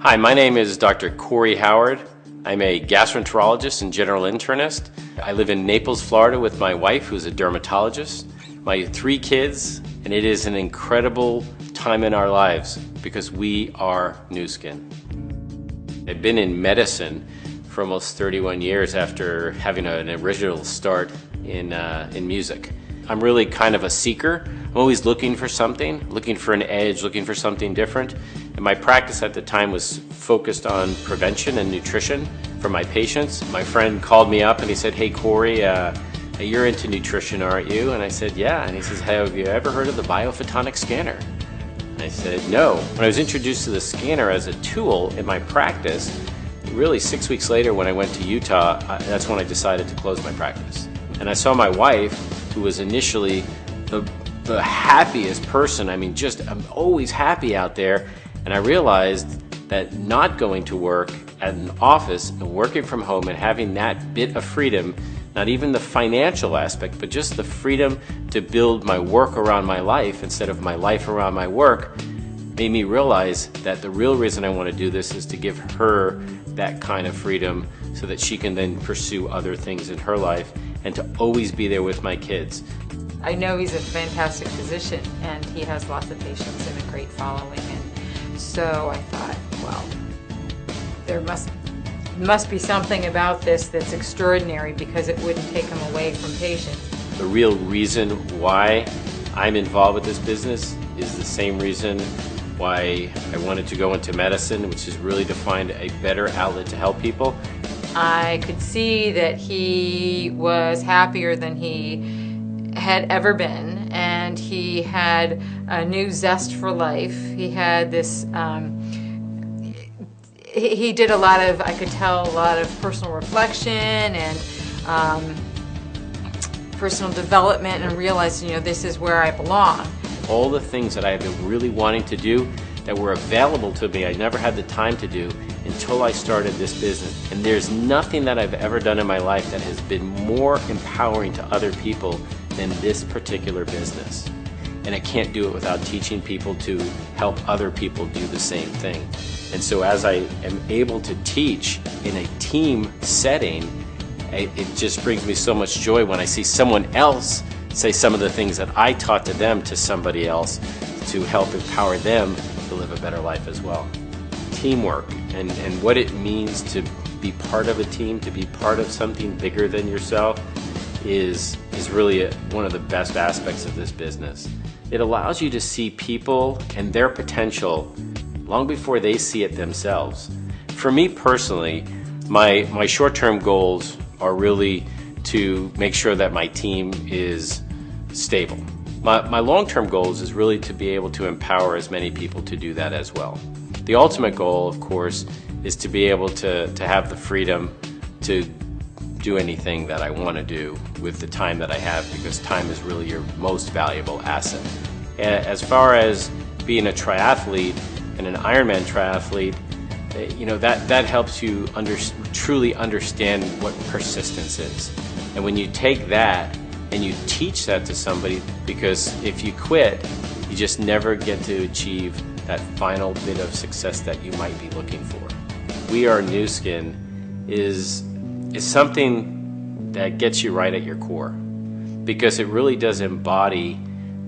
Hi, my name is Dr. Corey Howard. I'm a gastroenterologist and general internist. I live in Naples, Florida with my wife, who's a dermatologist, my 3 kids, and it is an incredible time in our lives because we are Nu Skin. I've been in medicine for almost 31 years after having an original start in music. I'm really kind of a seeker. I'm always looking for something, looking for an edge, looking for something different. And my practice at the time was focused on prevention and nutrition for my patients. My friend called me up and he said, "Hey Corey, you're into nutrition, aren't you?" And I said, "Yeah." And he says, "Hey, have you ever heard of the biophotonic scanner?" And I said, "No." When I was introduced to the scanner as a tool in my practice, really 6 weeks later when I went to Utah, that's when I decided to close my practice. And I saw my wife, who was initially the happiest person. I mean, I'm always happy out there. And I realized that not going to work at an office and working from home and having that bit of freedom, not even the financial aspect, but just the freedom to build my work around my life instead of my life around my work, made me realize that the real reason I want to do this is to give her that kind of freedom so that she can then pursue other things in her life and to always be there with my kids. I know he's a fantastic physician and he has lots of patients and a great following, and so I thought, well, there must be something about this that's extraordinary because it wouldn't take him away from patients. The real reason why I'm involved with this business is the same reason why I wanted to go into medicine, which is really to find a better outlet to help people. I could see that he was happier than he had ever been, and he had a new zest for life. He had this, he did a lot of, I could tell, a lot of personal reflection and personal development, and realized, this is where I belong. All the things that I have been really wanting to do that were available to me, I never had the time to do until I started this business. And there's nothing that I've ever done in my life that has been more empowering to other people than this particular business. And I can't do it without teaching people to help other people do the same thing. And so as I am able to teach in a team setting, it just brings me so much joy when I see someone else say some of the things that I taught to them to somebody else to help empower them to live a better life as well. Teamwork and what it means to be part of a team, to be part of something bigger than yourself is really one of the best aspects of this business. It allows you to see people and their potential long before they see it themselves. For me personally, my short-term goals are really to make sure that my team is stable. My long-term goals is really to be able to empower as many people to do that as well. The ultimate goal, of course, is to be able to have the freedom to do anything that I want to do with the time that I have, because time is really your most valuable asset. As far as being a triathlete and an Ironman triathlete, that helps you truly understand what persistence is. And when you take that and you teach that to somebody, because if you quit, you just never get to achieve that final bit of success that you might be looking for. We Are Nu Skin is something that gets you right at your core, because it really does embody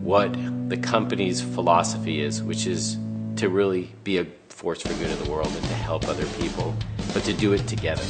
what the company's philosophy is, which is to really be a force for good in the world and to help other people, but to do it together.